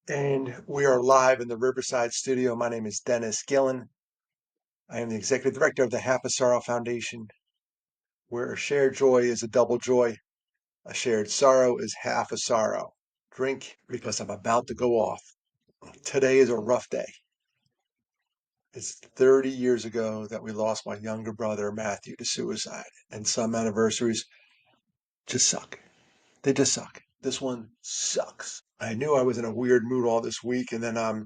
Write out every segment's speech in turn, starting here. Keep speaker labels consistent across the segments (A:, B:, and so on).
A: And we are live in the Riverside studio. My name is Dennis Gillen. I am the executive director of the Half a Sorrow Foundation, where a shared joy is a double joy. A shared sorrow is half a sorrow. Drink because I'm about to go off. Today is a rough day. It's 30 years ago that we lost my younger brother, Matthew, to suicide. And some anniversaries just suck. They just suck. This one sucks. I knew I was in a weird mood all this week, and then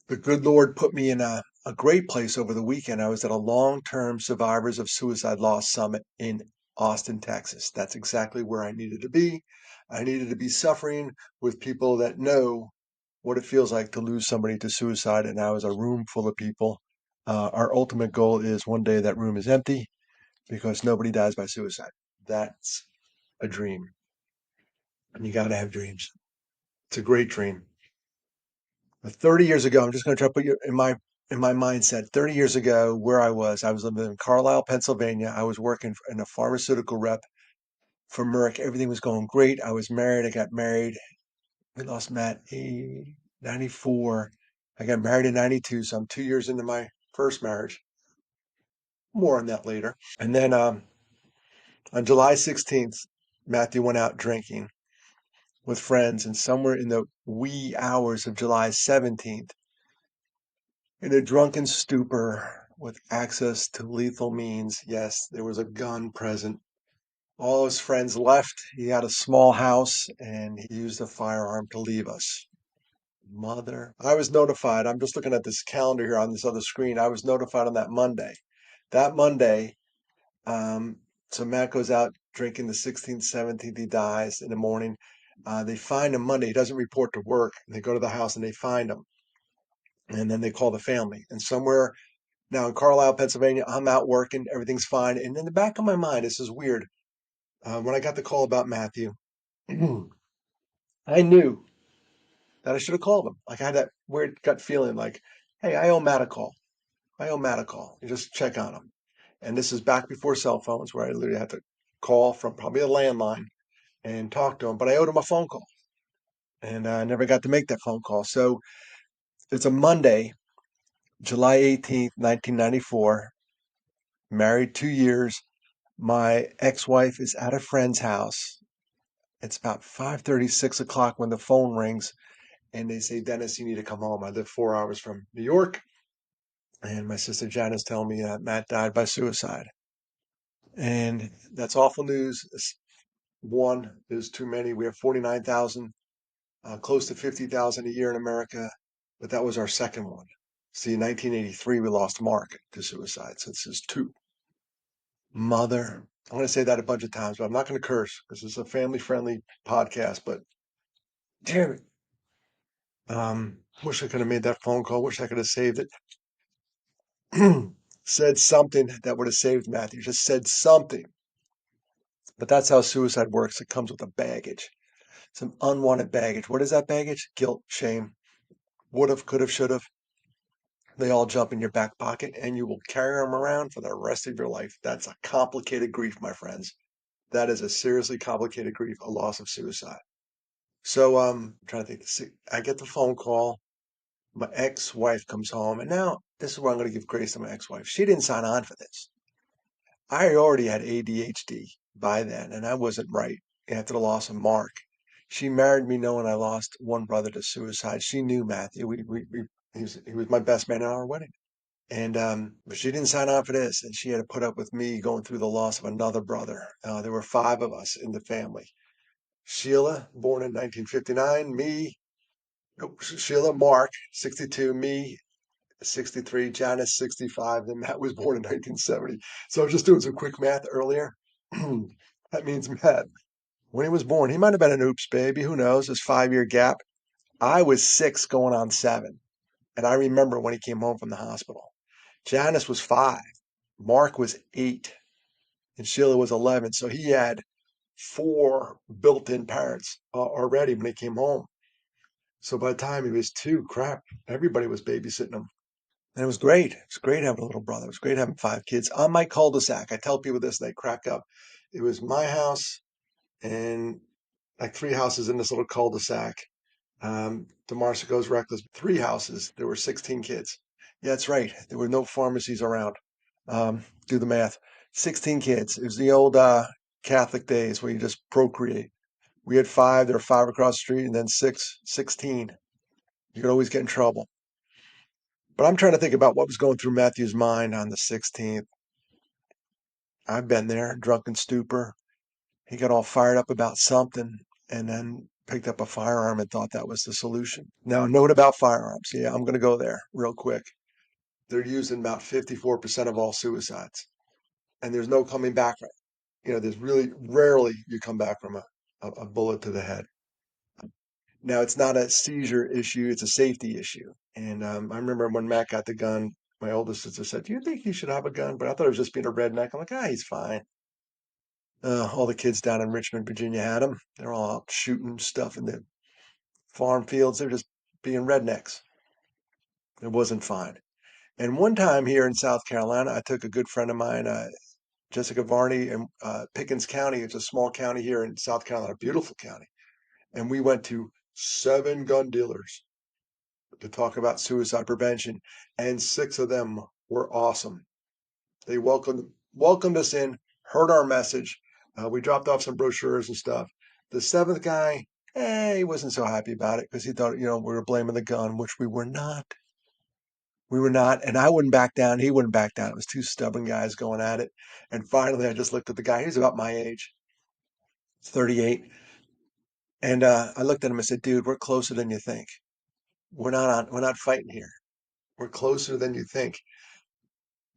A: the good Lord put me in a great place over the weekend. I was at a long-term survivors of suicide loss summit in Austin, Texas. That's exactly where I needed to be. I needed to be suffering with people that know what it feels like to lose somebody to suicide. And I was a room full of people. Our ultimate goal is one day that room is empty because nobody dies by suicide. That's a dream. And you got to have dreams. It's a great dream. 30 years ago, I'm just going to try to put you in my mindset. 30 years ago, where I was living in Carlisle, Pennsylvania. I was working in a pharmaceutical rep for Merck. Everything was going great. I was married. I got married. We lost Matt in 94. I got married in 92, so I'm 2 years into my first marriage. More on that later. And then on July 16th, Matthew went out drinking with friends, and somewhere in the wee hours of July 17th, in a drunken stupor with access to lethal means, yes, there was a gun present. All his friends left. He had a small house and he used a firearm to leave us. Mother. I was notified. I'm just looking at this calendar here on this other screen. I was notified on that Monday. That Monday, um, so Matt goes out drinking the 16th, 17th. He dies in the morning. They find him Monday. He doesn't report to work. They go to the house and they find him. And then they call the family. And somewhere now in Carlisle, Pennsylvania, I'm out working, everything's fine. And in the back of my mind, this is weird. When I got the call about Matthew, I knew that I should have called him. Like I had that weird gut feeling like, hey, I owe Matt a call. I owe Matt a call. You just check on him. And this is back before cell phones where I literally had to call from probably a landline and talk to him, but I owed him a phone call. And I never got to make that phone call. So it's a Monday, July 18th, 1994, married 2 years. My ex-wife is at a friend's house. It's about 5:30, 6 o'clock when the phone rings and they say, Dennis, you need to come home. I live 4 hours from New York. And my sister Janice telling me that Matt died by suicide. And that's awful news. One is too many. We have 49,000, close to 50,000 a year in America. But that was our second one. See, in 1983, we lost Mark to suicide. So this is two. Mother. I'm going to say that a bunch of times, but I'm not going to curse because it's a family friendly podcast. But damn it. Wish I could have made that phone call. Wish I could have saved it. Said something that would have saved Matthew. Just said something. But that's how suicide works. It comes with a baggage, some unwanted baggage. What is that baggage? Guilt, shame, would have, could have, should have. They all jump in your back pocket and you will carry them around for the rest of your life. That's a complicated grief, my friends. That is a seriously complicated grief, a loss of suicide. So I'm trying to think. I get the phone call. My ex-wife comes home, and now this is where I'm going to give grace to my ex-wife. She didn't sign on for this. I already had ADHD by then, and I wasn't right after the loss of Mark. She married me knowing I lost one brother to suicide. She knew Matthew. He was my best man at our wedding. And but she didn't sign on for this, and she had to put up with me going through the loss of another brother. There were five of us in the family. Sheila, born in 1959, me, nope, Sheila, Mark, 62, me, 63, Janice, 65, then Matt was born in 1970. So I was just doing some quick math earlier. That means Matt, when he was born, he might have been an oops baby. Who knows? This 5 year gap. I was six going on seven. And I remember when he came home from the hospital. Janice was five. Mark was eight. And Sheila was 11. So he had four built in parents already when he came home. So by the time he was two, crap, everybody was babysitting him. And it was great. It was great having a little brother. It was great having five kids on my cul-de-sac. I tell people this, and they crack up. It was my house and like three houses in this little cul-de-sac. DeMarcia goes reckless. 3 houses. There were 16 kids. Yeah, that's right. There were no pharmacies around. Do the math. 16 kids. It was the old Catholic days where you just procreate. We had five. There were five across the street, and then 16. You could always get in trouble. But I'm trying to think about what was going through Matthew's mind on the 16th. I've been there, drunken stupor. He got all fired up about something and then picked up a firearm and thought that was the solution. Now, note about firearms. Yeah, I'm going to go there real quick. They're used in about 54% of all suicides, and there's no coming back from it. There's really rarely you come back from a bullet to the head. Now, it's not a seizure issue, it's a safety issue. And I remember when Matt got the gun, my oldest sister said, "Do you think he should have a gun?" But I thought it was just being a redneck. I'm like, he's fine. All the kids down in Richmond, Virginia had them. They're all out shooting stuff in the farm fields. They're just being rednecks. It wasn't fine. And one time here in South Carolina, I took a good friend of mine, Jessica Varney, in Pickens County. It's a small county here in South Carolina, beautiful county. And we went to 7 gun dealers to talk about suicide prevention, and 6 of them were awesome. They welcomed us in, heard our message. We dropped off some brochures and stuff. The seventh guy, he wasn't so happy about it because he thought, we were blaming the gun, which we were not. We were not, and I wouldn't back down. He wouldn't back down. It was two stubborn guys going at it. And finally, I just looked at the guy. He was about my age, 38. And I looked at him and said, "Dude, we're closer than you think. We're not fighting here. We're closer than you think.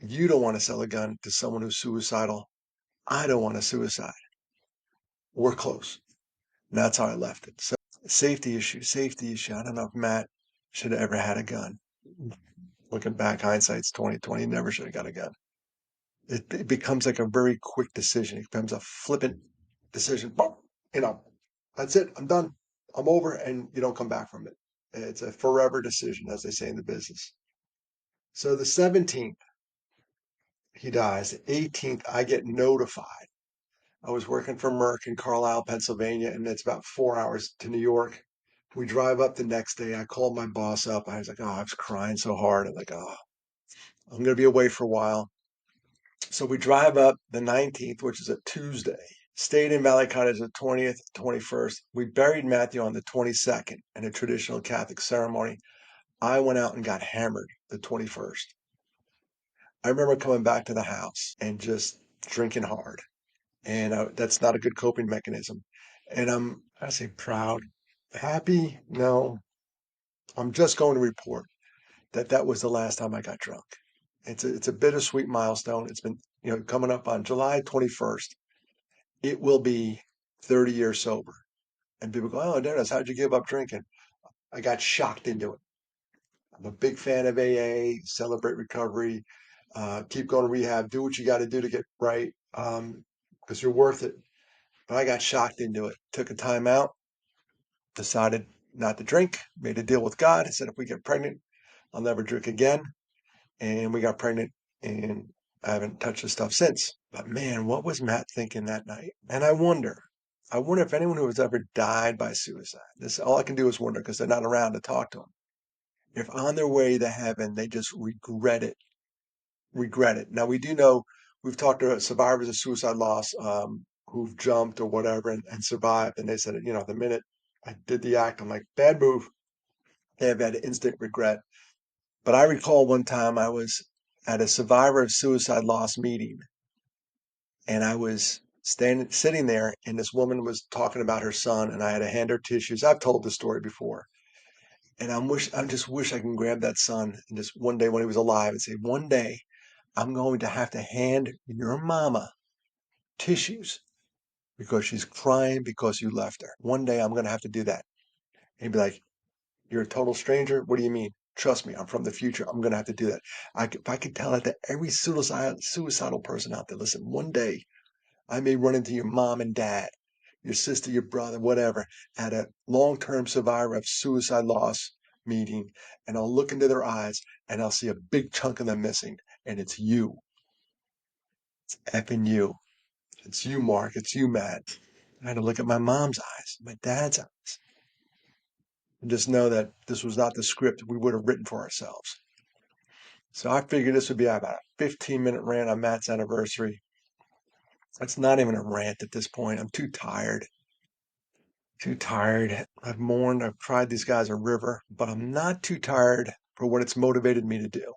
A: You don't want to sell a gun to someone who's suicidal. I don't want to suicide. We're close." And that's how I left it. So safety issue, safety issue. I don't know if Matt should have ever had a gun. Looking back, hindsight's 2020. Never should have got a gun. It becomes like a very quick decision. It becomes a flippant decision. Boom, that's it. I'm done. I'm over, and you don't come back from it. It's a forever decision, as they say in the business. So the 17th, he dies. The 18th, I get notified. I was working for Merck in Carlisle, Pennsylvania, and it's about 4 hours to New York. We drive up the next day. I called my boss up. I was like, I was crying so hard. I'm like, I'm going to be away for a while. So we drive up the 19th, which is a Tuesday. Stayed in Valley Cottage the 20th, 21st. We buried Matthew on the 22nd in a traditional Catholic ceremony. I went out and got hammered the 21st. I remember coming back to the house and just drinking hard. And that's not a good coping mechanism. And I say proud, happy. No, I'm just going to report that was the last time I got drunk. It's a bittersweet milestone. It's been, coming up on July 21st. It will be 30 years sober. And people go, "Oh, Dennis, how'd you give up drinking?" I got shocked into it. I'm a big fan of AA, celebrate recovery, keep going to rehab, do what you got to do to get right, because you're worth it. But I got shocked into it. Took a time out, decided not to drink, made a deal with God. I said, if we get pregnant, I'll never drink again. And we got pregnant, and I haven't touched the stuff since. But man, what was Matt thinking that night? And I wonder if anyone who has ever died by suicide, this all I can do is wonder because they're not around to talk to them. If on their way to heaven, they just regret it. Now we do know we've talked to survivors of suicide loss who've jumped or whatever and survived, and they said, the minute I did the act, I'm like, bad move. They have had instant regret. But I recall one time I was at a survivor of suicide loss meeting, and I was sitting there, and this woman was talking about her son, and I had to hand her tissues. I've told this story before, and I just wish I can grab that son and just one day when he was alive and say, one day I'm going to have to hand your mama tissues because she's crying because you left her. One day I'm going to have to do that. And he'd be like, "You're a total stranger? What do you mean? Trust me, I'm from the future. I'm going to have to do that." If I could tell that to every suicidal person out there, listen, one day I may run into your mom and dad, your sister, your brother, whatever, at a long-term survivor of suicide loss meeting, and I'll look into their eyes and I'll see a big chunk of them missing. And it's you. It's effing you. It's you, Mark. It's you, Matt. I had to look at my mom's eyes, my dad's eyes. And just know that this was not the script we would have written for ourselves. So I figured this would be about a 15-minute rant on Matt's anniversary. It's not even a rant at this point. I'm too tired. Too tired. I've mourned. I've cried these guys a river, but I'm not too tired for what it's motivated me to do.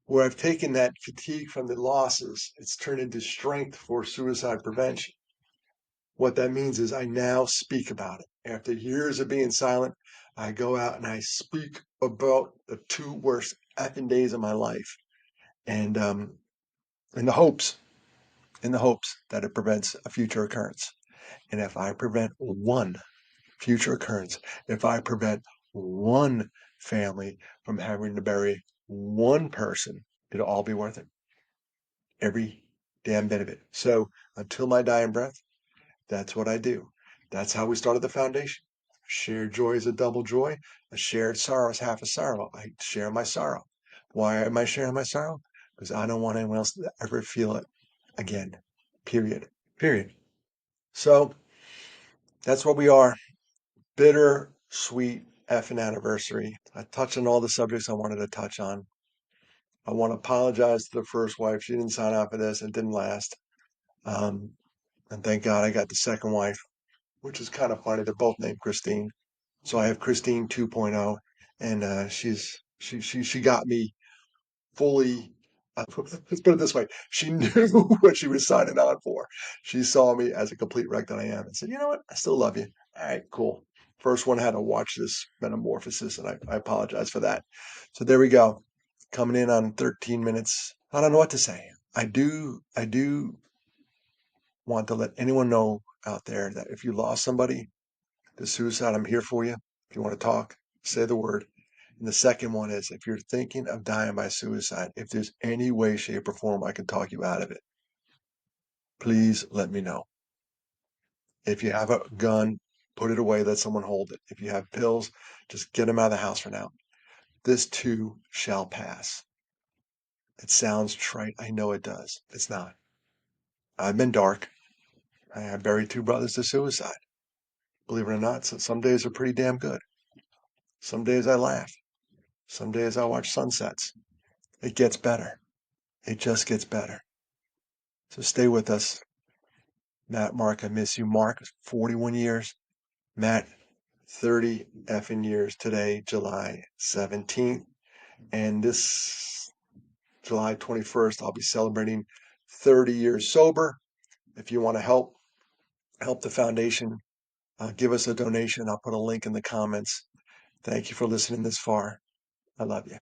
A: Where I've taken that fatigue from the losses, it's turned into strength for suicide prevention. What that means is I now speak about it. After years of being silent, I go out and I speak about the two worst effing days of my life. And in the hopes, that it prevents a future occurrence. And if I prevent one future occurrence, if I prevent one family from having to bury one person, it'll all be worth it. Every damn bit of it. So until my dying breath, that's what I do. That's how we started the foundation. Shared joy is a double joy. A shared sorrow is half a sorrow. I share my sorrow. Why am I sharing my sorrow? Because I don't want anyone else to ever feel it again. Period. Period. So that's what we are. Bitter, sweet effing anniversary. I touched on all the subjects I wanted to touch on. I want to apologize to the first wife. She didn't sign up for this. It didn't last. Um, and thank God I got the second wife, which is kind of funny. They're both named Christine. So I have Christine 2.0, and she got me fully. Let's put it this way: she knew what she was signing on for. She saw me as a complete wreck that I am, and said, "You know what? I still love you. All right, cool." First one had to watch this metamorphosis, and I apologize for that. So there we go, coming in on 13 minutes. I don't know what to say. I do want to let anyone know out there that if you lost somebody to suicide, I'm here for you. If you want to talk, say the word. And the second one is if you're thinking of dying by suicide, if there's any way, shape, or form I can talk you out of it, please let me know. If you have a gun, put it away, let someone hold it. If you have pills, just get them out of the house for now. This too shall pass. It sounds trite. I know it does. It's not. I've been dark. I have buried two brothers to suicide. Believe it or not, so some days are pretty damn good. Some days I laugh. Some days I watch sunsets. It gets better. It just gets better. So stay with us. Matt, Mark, I miss you. Mark, 41 years. Matt, 30 effing years today, July 17th. And this July 21st, I'll be celebrating 30 years sober. If you want to help the foundation, give us a donation. I'll put a link in the comments. Thank you for listening this far. I love you.